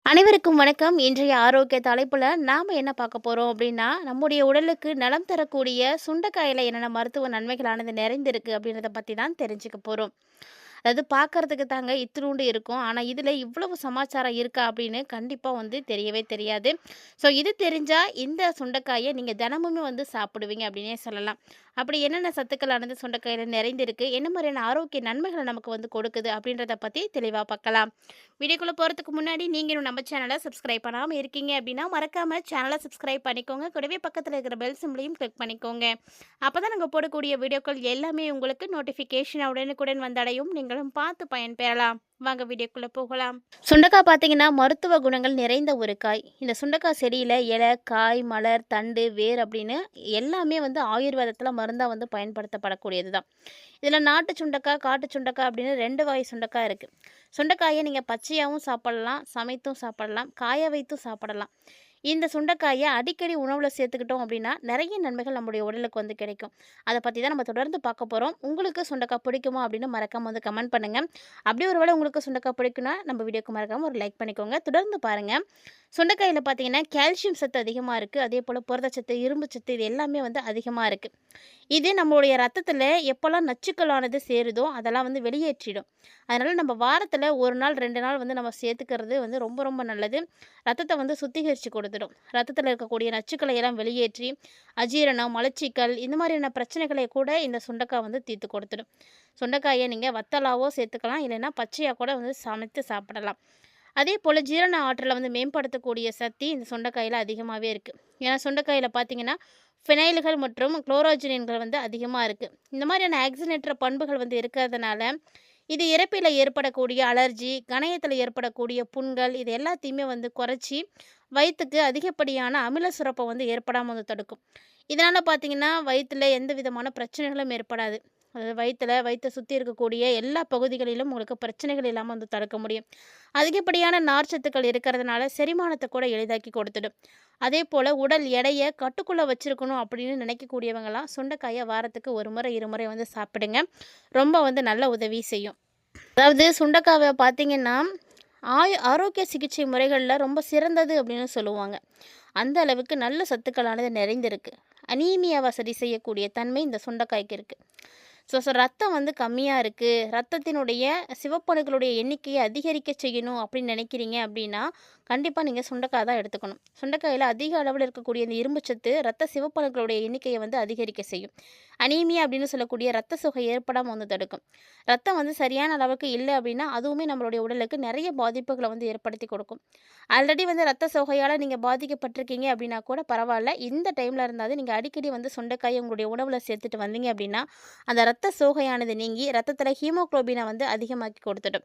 அனைவருக்கும் வணக்கம். இன்றைய ஆரோக்கிய தலைப்புல நாம என்ன பார்க்க போறோம் அப்படின்னா, நம்முடைய உடலுக்கு நலம் தரக்கூடிய சுண்டைக்காயில என்னென்ன மருத்துவ நன்மைகளானது நிறைந்திருக்கு அப்படின்றத பத்தி தான் தெரிஞ்சுக்க போறோம். அதாவது பார்க்கறதுக்கு தாங்க இத்துணூண்டு இருக்கும். ஆனா, இதுல இவ்வளவு சமாச்சாரம் இருக்கா அப்படின்னு கண்டிப்பா தெரியவே தெரியாது. ஸோ இது தெரிஞ்சா இந்த சுண்டைக்காய நீங்க தினமுமே சாப்பிடுவீங்க அப்படின்னே சொல்லலாம். அப்படி என்னென்ன சத்துக்களானது சுண்டைக்காயில நிறைந்திருக்கு, என்ன மாதிரியான ஆரோக்கிய நன்மைகள நமக்கு கொடுக்குது அப்படின்றத பத்தி தெளிவா பார்க்கலாம். வீடியோக்குள்ள போறதுக்கு முன்னாடி நீங்க இன்னும் நம்ம சேனலை சப்ஸ்கிரைப் பண்ணாம இருக்கீங்க அப்படின்னா மறக்காம சேனலை சப்ஸ்கிரைப் பண்ணிக்கோங்க. கூடவே பக்கத்துல இருக்கிற பெல் சிம்பளையும் கிளிக் பண்ணிக்கோங்க. அப்பதான் நாங்க போடக்கூடிய வீடியோக்கள் எல்லாமே உங்களுக்கு நோட்டிஃபிகேஷன் உடனுக்குடன் வந்தடையும். நீங்களும் பார்த்து பயன்பெறலாம். வாங்க வீடியோக்குள்ள போகலாம். சுண்டைக்காய் பார்த்தீங்கன்னா மருத்துவ குணங்கள் நிறைந்த ஒரு காய். இந்த சுண்டைக்காய் செடியில இலை, காய், மலர், தண்டு, வேர் அப்படின்னு எல்லாமே ஆயுர்வேதத்துல மருந்தா பயன்படுத்தப்படக்கூடியது தான். இதுல நாட்டு சுண்டைக்காய், காட்டு சுண்டைக்காய் அப்படின்னு 2 வகை சுண்டைக்காய் இருக்கு. சுண்டைக்காயை நீங்க பச்சையாவும் சாப்பிடலாம், சமைத்தும் சாப்பிடலாம், காய வைத்தும் சாப்பிடலாம். இந்த சுண்டைக்காய அடிக்கடி உணவுல சேர்த்துக்கிட்டோம் அப்படின்னா, நிறைய நன்மைகள் நம்முடைய உடலுக்கு கிடைக்கும். அத பத்தி தான் நம்ம தொடர்ந்து பார்க்க போறோம். உங்களுக்கு சுண்டைக்காய் பிடிக்குமா அப்படின்னு மறக்காம கமெண்ட் பண்ணுங்க. அப்படியே ஒரு வேளை உங்களுக்கு சுண்டைக்காய் பிடிக்கும்னா, நம்ம வீடியோக்கு மறக்காம ஒரு லைக் பண்ணிக்கோங்க. தொடர்ந்து பாருங்க. சுண்டைக்காயில பார்த்தீங்கன்னா, கால்சியம் சத்து அதிகமா இருக்கு. அதேபோல புரதச்சத்து, இரும்பு சத்து இது எல்லாமே அதிகமா இருக்கு. இது நம்மளுடைய ரத்தத்துல எப்போலாம் நச்சுக்களானது சேருதோ, அதெல்லாம் வெளியேற்றிடும். அதனால நம்ம வாரத்துல 1 நாள், 2 நாள் நம்ம சேர்த்துக்கிறது ரொம்ப ரொம்ப நல்லது. ரத்தத்த சுத்திகரிச்சு கொடுத்துடும். ரத்தத்துல இருக்கக்கூடிய நச்சுக்களை எல்லாம் வெளியேற்றி, அஜீரணம், மலச்சிக்கல் இந்த மாதிரியான பிரச்சனைகளை கூட இந்த சுண்டைக்காய் தீர்த்து கொடுத்துடும். சுண்டைக்காயை நீங்க வத்தலாவோ சேர்த்துக்கலாம். இல்லைன்னா பச்சையா கூட சமைத்து சாப்பிடலாம். அதேபோல ஜீரண ஆற்றலை மேம்படுத்தக்கூடிய சக்தி இந்த சுண்டைக்காயில அதிகமாவே இருக்கு. ஏன்னா சுண்டைக்காயில பார்த்தீங்கன்னா, ஃபினைல்கள் மற்றும் குளோரோஜினின்கள் அதிகமா இருக்கு. இந்த மாதிரியான ஆக்சிஜனேற்ற பண்புகள் இருக்கிறதுனால, இது இரைப்பில ஏற்படக்கூடிய அலர்ஜி, கணையத்தில ஏற்படக்கூடிய புண்கள் இது எல்லாத்தையுமே குறைச்சி, வயித்துக்கு அதிகப்படியான அமில சுரப்ப ஏற்படாம தடுக்கும். இதனால பார்த்தீங்கன்னா, வயித்துல எந்த விதமான பிரச்சனைகளும் ஏற்படாது. அதாவது வயித்த சுத்தி இருக்கக்கூடிய எல்லா பகுதிகளிலும் உங்களுக்கு பிரச்சனைகள் இல்லாம தடுக்க முடியும். அதிகப்படியான நார்ச்சத்துக்கள் இருக்கிறதுனால செரிமானத்தை கூட எளிதாக்கி கொடுத்துடும். அதேபோல உடல் எடைய கட்டுக்குள்ள வச்சிருக்கணும் அப்படின்னு நினைக்கக்கூடியவங்கலாம் சுண்டைக்காயை வாரத்துக்கு 1 முறை, 2 முறை சாப்பிடுங்க. ரொம்ப நல்ல உதவி செய்யும். அதாவது சுண்டைக்காவை பார்த்தீங்கன்னா, ஆரோக்கிய சிகிச்சை முறைகள்ல ரொம்ப சிறந்தது அப்படின்னு சொல்லுவாங்க. அந்த அளவுக்கு நல்ல சத்துக்களானது நிறைந்திருக்கு. அனீமியாவை சரி செய்யக்கூடிய தன்மை இந்த சுண்டைக்காய்க்கு இருக்கு. ரத்தம் கம்மியா இருக்கு. ரத்தத்தினுடைய சிவப்பணுக்களுடைய எண்ணிக்கையை அதிகரிக்க செய்யணும் அப்படின்னு நினைக்கிறீங்க அப்படின்னா, கண்டிப்பா நீங்க சுண்டைக்காய் தான் எடுத்துக்கணும். சுண்டைக்காயில அதிக அளவுல இருக்கக்கூடிய இந்த இரும்புச்சத்து ரத்த சிவப்பணுக்களுடைய எண்ணிக்கையை அதிகரிக்க செய்யும். அனீமியா அப்படின்னு சொல்லக்கூடிய ரத்த சோகை ஏற்படாம தடுக்கும். ரத்தம் சரியான அளவுக்கு இல்ல அப்படின்னா, அதுவுமே நம்மளுடைய உடலுக்கு நிறைய பாதிப்புகள ஏற்படுத்தி கொடுக்கும். ஆல்ரெடி ரத்த சோகையால நீங்க பாதிக்கப்பட்டிருக்கீங்க அப்படின்னா கூட பரவால்ல. இந்த டைம்ல இருந்தாவது நீங்க அடிக்கடி சுண்டைக்காய உங்களுடைய உணவுல சேர்த்துட்டு வந்தீங்க அப்படின்னா, அந்த ரத்த சோகையானது நீங்கி ரத்தத்துல ஹீமோகுளோபினை அதிகமாக்கி கொடுத்துடும்.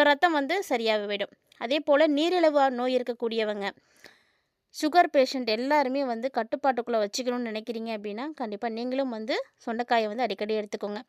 ரத்தம் சரியாக விடும். அதேபோல நீரிழிவு நோய் இருக்கக்கூடியவங்க, சுகர் பேஷண்ட் எல்லாருமே கட்டுப்பாட்டுக்குள்ளே வச்சுக்கணும்னு நினைக்கிறீங்க அப்படின்னா, கண்டிப்பாக நீங்களும் சுண்டைக்காயை அடிக்கடி எடுத்துக்கோங்க.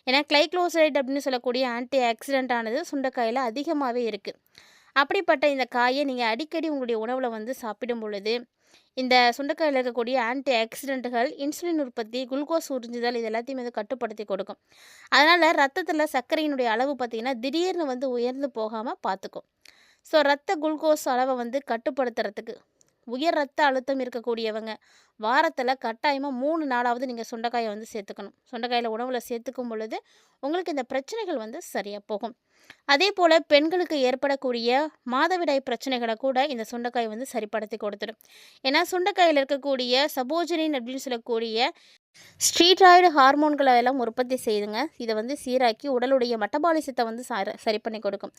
ஏன்னா கிளைக்ளோசைட் அப்படின்னு சொல்லக்கூடிய ஆன்டி ஆக்சிடென்ட் ஆனது சுண்டைக்காயில் அதிகமாகவே இருக்குது. அப்படிப்பட்ட இந்த காயை நீங்கள் அடிக்கடி உங்களுடைய உணவில் சாப்பிடும் பொழுது, இந்த சுண்டைக்காயில் இருக்கக்கூடிய ஆன்டி ஆக்சிடென்ட்டுகள் இன்சுலின் உற்பத்தி, குளுக்கோஸ் உறிஞ்சுதல் இது எல்லாத்தையும் கட்டுப்படுத்தி கொடுக்கும். அதனால் ரத்தத்தில் சர்க்கரையினுடைய அளவு பார்த்திங்கன்னா திடீர்னு உயர்ந்து போகாமல் பார்த்துக்கும். ரத்த குளுக்கோஸ் அளவை கட்டுப்படுத்துறதுக்கு உயர் ரத்த அழுத்தம் இருக்கக்கூடியவங்க வாரத்தில் கட்டாயமாக 3 நாளாவது நீங்கள் சுண்டைக்காயை சேர்த்துக்கணும். சுண்டைக்காயில் உணவில் சேர்த்துக்கும் பொழுது உங்களுக்கு இந்த பிரச்சனைகள் சரியாக போகும். அதே போல் பெண்களுக்கு ஏற்படக்கூடிய மாதவிடாய் பிரச்சனைகளை கூட இந்த சுண்டைக்காய் சரிப்படுத்தி கொடுத்துடும். ஏன்னா சுண்டைக்காயில் இருக்கக்கூடிய சபோஜனின் அப்படின்னு சொல்லக்கூடிய ஸ்டீராய்டு ஹார்மோன்களை எல்லாம் உற்பத்தி செய்யுதுங்க. இதை சீராக்கி உடலுடைய மெட்டபாலிசத்தை சரி பண்ணி கொடுக்கும்.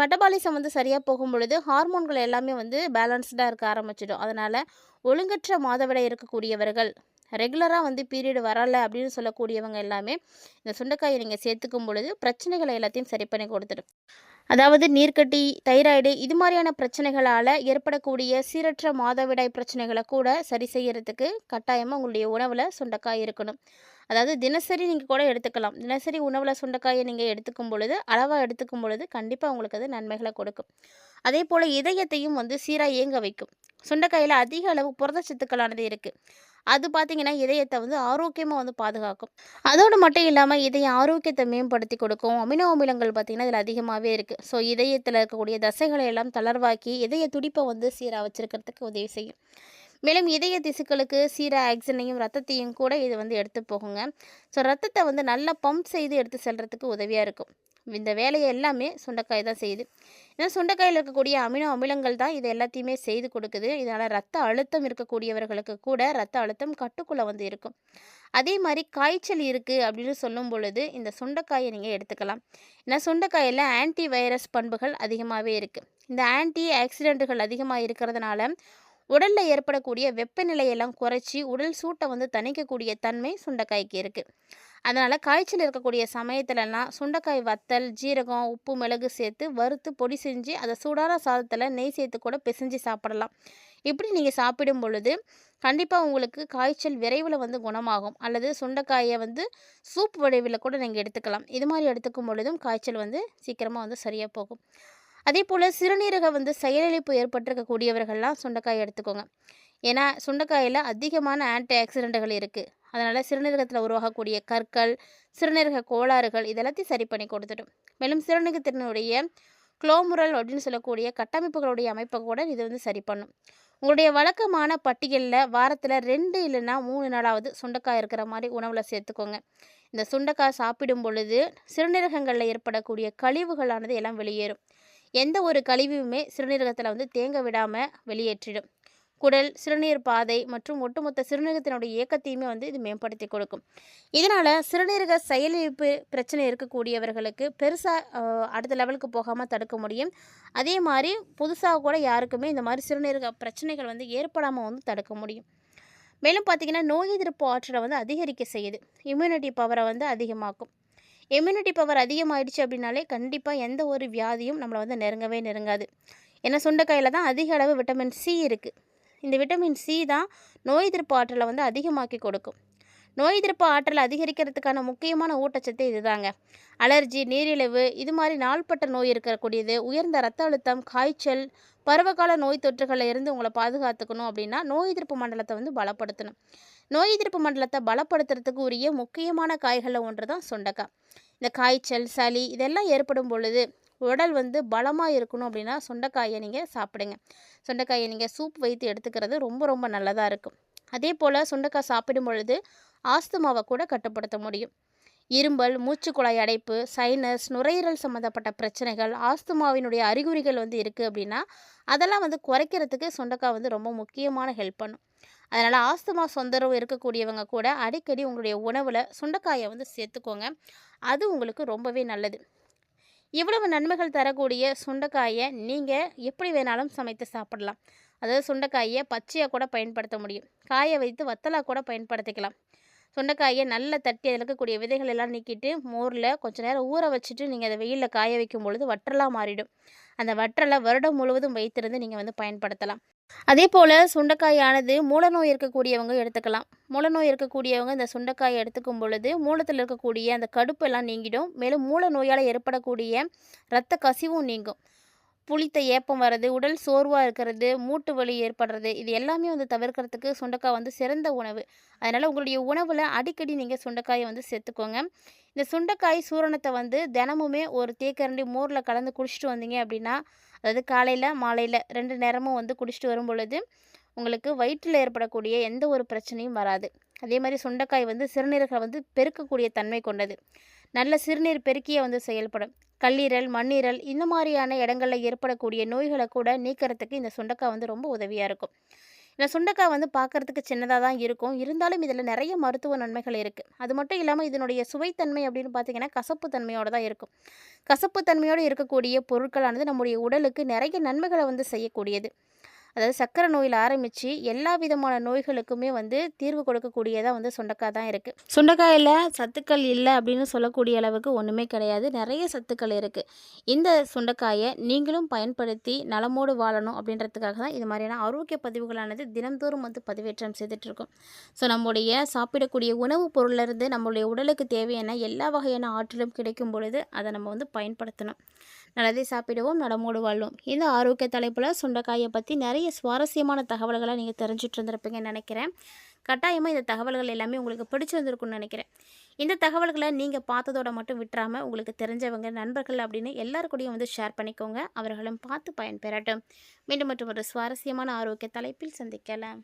மெட்டபாலிசம் சரியாக போகும் பொழுது ஹார்மோன்கள் எல்லாமே பேலன்ஸ்டாக இருக்க ஆரம்பிச்சிடும். அதனால் ஒழுங்கற்ற மாதவிடாய் இருக்கக்கூடியவர்கள், ரெகுலராக பீரியட் வரலை அப்படின்னு சொல்லக்கூடியவங்க எல்லாமே இந்த சுண்டைக்காயை நீங்கள் சேர்த்துக்கும் பொழுது பிரச்சனைகளை எல்லாத்தையும் சரி பண்ணி கொடுத்துடும். அதாவது நீர்க்கட்டி, தைராய்டு இது மாதிரியான பிரச்சனைகளால் ஏற்படக்கூடிய சீரற்ற மாதவிடாய் பிரச்சனைகளை கூட சரி செய்யறதுக்கு கட்டாயமாக உங்களுடைய உணவில் சுண்டைக்காய் இருக்கணும். அதாவது தினசரி நீங்கள் கூட எடுத்துக்கலாம். தினசரி உணவில் சுண்டைக்காயை நீங்கள் எடுத்துக்கும் பொழுது, அளவாக எடுத்துக்கும் பொழுது கண்டிப்பாக உங்களுக்கு அது நன்மைகளை கொடுக்கும். அதே போல் இதயத்தையும் சீராக இயங்க வைக்கும். சுண்டைக்காயில அதிக அளவு புரதச்சத்துக்களானது இருக்குது. அது பார்த்தீங்கன்னா இதயத்தை வந்து ஆரோக்கியமாக வந்து பாதுகாக்கும். அதோடு மட்டும் இல்லாமல் இதய ஆரோக்கியத்தை மேம்படுத்தி கொடுக்கும். அமினோ அமிலங்கள் பார்த்தீங்கன்னா இதில் அதிகமாகவே இருக்குது. ஸோ இதயத்தில் இருக்கக்கூடிய தசைகளை எல்லாம் தளர்வாக்கி இதய துடிப்பை வந்து சீராக வச்சிருக்கிறதுக்கு உதவி செய்யும். மேலும் இதய திசுக்களுக்கு சீராக ஆக்சிஜனையும் ரத்தத்தையும் கூட இது வந்து எடுத்து போகுங்க. ஸோ ரத்தத்தை வந்து நல்லா பம்ப் செய்து எடுத்து செல்றதுக்கு உதவியாக இருக்கும். இந்த வேலையை எல்லாமே சுண்டைக்காய் தான் செய்யுது. ஏன்னா சுண்டைக்காயில் இருக்கக்கூடிய அமினோ அமிலங்கள் தான் இது எல்லாத்தையுமே செய்து கொடுக்குது. இதனால் ரத்த அழுத்தம் இருக்கக்கூடியவர்களுக்கு கூட ரத்த அழுத்தம் கட்டுக்குள்ளே வந்து இருக்கும். அதே மாதிரி காய்ச்சல் இருக்குது அப்படின்னு சொல்லும் பொழுது இந்த சுண்டைக்காயை நீங்கள் எடுத்துக்கலாம். ஏன்னா சுண்டைக்காயில் ஆன்டி வைரஸ் பண்புகள் அதிகமாகவே இருக்குது. இந்த ஆன்டி ஆக்சிடென்ட்டுகள் அதிகமாக இருக்கிறதுனால உடலில் ஏற்படக்கூடிய வெப்பநிலையெல்லாம் குறைச்சி உடல் சூட்டை வந்து தணிக்கக்கூடிய தன்மை சுண்டைக்காய்க்கு இருக்குது. அதனால் காய்ச்சல் இருக்கக்கூடிய சமயத்துலலாம் சுண்டைக்காய் வத்தல், ஜீரகம், உப்பு, மிளகு சேர்த்து வறுத்து பொடி செஞ்சு அதை சூடான சாதத்தில் நெய் சேர்த்து கூட பிசைஞ்சு சாப்பிடலாம். இப்படி நீங்கள் சாப்பிடும் பொழுது கண்டிப்பாக உங்களுக்கு காய்ச்சல் விரைவில் வந்து குணமாகும். அல்லது சுண்டைக்காயை வந்து சூப் வடிவில் கூட நீங்கள் எடுத்துக்கலாம். இது மாதிரி எடுத்துக்கும் பொழுதும் காய்ச்சல் வந்து சீக்கிரமாக வந்து சரியாக போகும். அதே போல் சிறுநீரக வந்து செயலிழப்பு ஏற்பட்டிருக்கக்கூடியவர்கள்லாம் சுண்டைக்காய் எடுத்துக்கோங்க. ஏன்னா சுண்டைக்காயில் அதிகமான ஆன்டி ஆக்சிடென்ட்டுகள் இருக்குது. அதனால் சிறுநீரகத்தில் உருவாகக்கூடிய கற்கள், சிறுநீரக கோளாறுகள் இதெல்லாத்தையும் சரி பண்ணி கொடுத்துடும். மேலும் சிறுநீரகத்தினுடைய குளோமுரல் அப்படின்னு சொல்லக்கூடிய கட்டமைப்புகளுடைய அமைப்பை கூட இது வந்து சரி பண்ணும். உங்களுடைய வழக்கமான பட்டியலில் வாரத்தில் 2 இல்லைன்னா 3 நாளாவது சுண்டைக்காய் இருக்கிற மாதிரி உணவில் சேர்த்துக்கோங்க. இந்த சுண்டைக்காய் சாப்பிடும் பொழுது சிறுநீரகங்களில் ஏற்படக்கூடிய கழிவுகளானது எல்லாம் வெளியேறும். எந்த ஒரு கழிவுமே சிறுநீரகத்தில் வந்து தேங்க விடாமல் வெளியேற்றிடும். குடல், சிறுநீர் பாதை மற்றும் ஒட்டுமொத்த சிறுநீரகத்தினுடைய இயக்கத்தையுமே வந்து இது மேம்படுத்தி கொடுக்கும். இதனால் சிறுநீரக செயலிழப்பு பிரச்சனை இருக்கக்கூடியவர்களுக்கு பெருசாக அடுத்த லெவலுக்கு போகாமல் தடுக்க முடியும். அதே மாதிரி புதுசாக கூட யாருக்குமே இந்த மாதிரி சிறுநீரக பிரச்சனைகள் வந்து ஏற்படாமல் வந்து தடுக்க முடியும். மேலும் பார்த்திங்கன்னா நோய் எதிர்ப்பு ஆற்றலை வந்து அதிகரிக்க செய்யுது. இம்யூனிட்டி பவரை வந்து அதிகமாக்கும். இம்யூனிட்டி பவர் அதிகமாகிடுச்சு அப்படின்னாலே கண்டிப்பாக எந்த ஒரு வியாதியும் நம்மளை வந்து நெருங்கவே நெருங்காது. ஏன்னா சுண்டைக்காயில் தான் அதிக அளவு விட்டமின் சி இருக்குது. இந்த விட்டமின் சி தான் நோய் எதிர்ப்பு ஆற்றலை வந்து அதிகமாக்கி கொடுக்கும். நோய் எதிர்ப்பு ஆற்றலை அதிகரிக்கிறதுக்கான முக்கியமான ஊட்டச்சத்து இதுதாங்க. அலர்ஜி, நீரிழிவு இது மாதிரி நாள்பட்ட நோய் இருக்கக்கூடியது, உயர்ந்த ரத்த அழுத்தம், காய்ச்சல், பருவகால நோய் தொற்றுகளில் இருந்து உங்களை பாதுகாத்துக்கணும் அப்படின்னா நோய் எதிர்ப்பு மண்டலத்தை வந்து பலப்படுத்தணும். நோய் எதிர்ப்பு மண்டலத்தை பலப்படுத்துறதுக்கு உரிய முக்கியமான காய்களில் ஒன்று தான் சுண்டைக்காய். இந்த காய்ச்சல், சளி இதெல்லாம் ஏற்படும் பொழுது உடல் வந்து பலமாக இருக்கணும் அப்படின்னா சுண்டைக்காயை நீங்கள் சாப்பிடுங்க. சுண்டைக்காயை நீங்கள் சூப் வைத்து எடுத்துக்கிறது ரொம்ப ரொம்ப நல்லதாக இருக்கும். அதே போல் சுண்டைக்காய் சாப்பிடும் பொழுது ஆஸ்துமாவை கூட கட்டுப்படுத்த முடியும். இரும்பல், மூச்சுக்குழாய் அடைப்பு, சைனஸ், நுரையீரல் சம்மந்தப்பட்ட பிரச்சனைகள், ஆஸ்துமாவினுடைய அறிகுறிகள் வந்து இருக்குது அப்படின்னா அதெல்லாம் வந்து குறைக்கிறதுக்கு சுண்டைக்காய் வந்து ரொம்ப முக்கியமான ஹெல்ப் பண்ணும். அதனால் ஆஸ்துமா தொந்தரவு இருக்கக்கூடியவங்க கூட அடிக்கடி உங்களுடைய உணவில் சுண்டைக்காயை வந்து சேர்த்துக்கோங்க. அது உங்களுக்கு ரொம்பவே நல்லது. இவ்வளவு நன்மைகள் தரக்கூடிய சுண்டைக்காயை நீங்கள் எப்படி வேணாலும் சமைத்து சாப்பிடலாம். அதாவது சுண்டைக்காயை பச்சையாக கூட பயன்படுத்த முடியும். காய வைத்து வத்தலாக கூட பயன்படுத்திக்கலாம். சுண்டைக்காயை நல்லா தட்டி அதில் இருக்கக்கூடிய விதைகள் எல்லாம் நீக்கிட்டு மோரில் கொஞ்சம் நேரம் ஊற வச்சுட்டு நீங்கள் அதை வெயிலில் காய வைக்கும் பொழுது வற்றலாக மாறிடும். அந்த வற்றலை வருடம் முழுவதும் வைத்திருந்து நீங்கள் வந்து பயன்படுத்தலாம். அதே போல் சுண்டைக்காயானது மூலநோய் இருக்கக்கூடியவங்க எடுத்துக்கலாம். மூலநோய் இருக்கக்கூடியவங்க இந்த சுண்டைக்காயை எடுத்துக்கும் பொழுது மூலத்தில் இருக்கக்கூடிய அந்த கடுப்பெல்லாம் நீங்கிடும். மேலும் மூல நோயால் ஏற்படக்கூடிய இரத்த கசிவும் நீங்கும். புளித்த ஏப்பம் வர்றது, உடல் சோர்வாக இருக்கிறது, மூட்டு வலி ஏற்படுறது இது எல்லாமே வந்து தவிர்க்கிறதுக்கு சுண்டைக்காய் வந்து சிறந்த உணவு. அதனால் உங்களுடைய உணவில் அடிக்கடி நீங்கள் சுண்டைக்காயை வந்து சேர்த்துக்கோங்க. இந்த சுண்டைக்காய் சூரணத்தை வந்து தினமுமே ஒரு தேக்கரண்டி மோரில் கலந்து குடிச்சிட்டு வந்தீங்க அப்படின்னா, அதாவது காலையில் மாலையில் 2 நேரமும் வந்து குடிச்சிட்டு வரும் பொழுது உங்களுக்கு வயிற்றில் ஏற்படக்கூடிய எந்த ஒரு பிரச்சனையும் வராது. அதே மாதிரி சுண்டைக்காய் வந்து சிறுநீரகம் வந்து பெருக்கக்கூடிய தன்மை கொண்டது. நல்ல சிறுநீர் பெருக்கியே வந்து செயல்படும். கல்லீரல், மண்ணீரல் இந்த மாதிரியான இடங்களில் ஏற்படக்கூடிய நோய்களை கூட நீக்கிறதுக்கு இந்த சுண்டைக்காய் வந்து ரொம்ப உதவியாக இருக்கும். இந்த சுண்டைக்காய் வந்து பார்க்குறதுக்கு சின்னதாக தான் இருக்கும். இருந்தாலும் இதில் நிறைய மருத்துவ நன்மைகள் இருக்குது. அது மட்டும் இல்லாமல் இதனுடைய சுவைத்தன்மை அப்படின்னு பார்த்தீங்கன்னா கசப்பு தன்மையோடு தான் இருக்கும். கசப்பு தன்மையோடு இருக்கக்கூடிய பொருட்களானது நம்முடைய உடலுக்கு நிறைய நன்மைகளை வந்து செய்யக்கூடியது. அதாவது சர்க்கரை நோயில் ஆரம்பித்து எல்லா விதமான நோய்களுக்குமே வந்து தீர்வு கொடுக்கக்கூடியதாக வந்து சுண்டைக்காய் தான் இருக்குது. சுண்டைக்காயில் சத்துக்கள் இல்லை அப்படின்னு சொல்லக்கூடிய அளவுக்கு ஒன்றுமே கிடையாது. நிறைய சத்துக்கள் இருக்குது. இந்த சுண்டைக்காயை நீங்களும் பயன்படுத்தி நலமோடு வாழணும் அப்படின்றதுக்காக தான் இது மாதிரியான ஆரோக்கிய பதிவுகளானது தினந்தோறும் வந்து பதிவேற்றம் செய்துட்ருக்கோம். ஸோ நம்முடைய சாப்பிடக்கூடிய உணவுப் பொருளிலிருந்து நம்மளுடைய உடலுக்கு தேவையான எல்லா வகையான ஆற்றலும் கிடைக்கும் பொழுது அதை நம்ம வந்து பயன்படுத்தணும். நல்லதே சாப்பிடுவோம், நலமோடு வாழ்வோம். இந்த ஆரோக்கிய தலைப்புல சுண்டைக்காய பத்தி நெறைய சுவாரஸ்யமான தகவல்கள நீங்க தெரிஞ்சுட்டு இருந்திருப்பீங்கன்னு நெனைக்கிறேன். கட்டாயமா இந்த தகவல்கள் எல்லாமே உங்களுக்கு பிடிச்சிருந்திருக்கும்னு நெனைக்கிறேன். இந்த தகவல்கள நீங்க பார்த்ததோட மட்டும் விட்டுறாம, உங்களுக்கு தெரிஞ்சவங்க, நண்பர்கள் அப்படின்னு எல்லார் கூடயும் வந்து ஷேர் பண்ணிக்கோங்க. அவர்களும் பார்த்து பயன்பெறட்டும். மீண்டும் மற்றும் ஒரு சுவாரஸ்யமான ஆரோக்கிய தலைப்பில் சந்திக்கலாம்.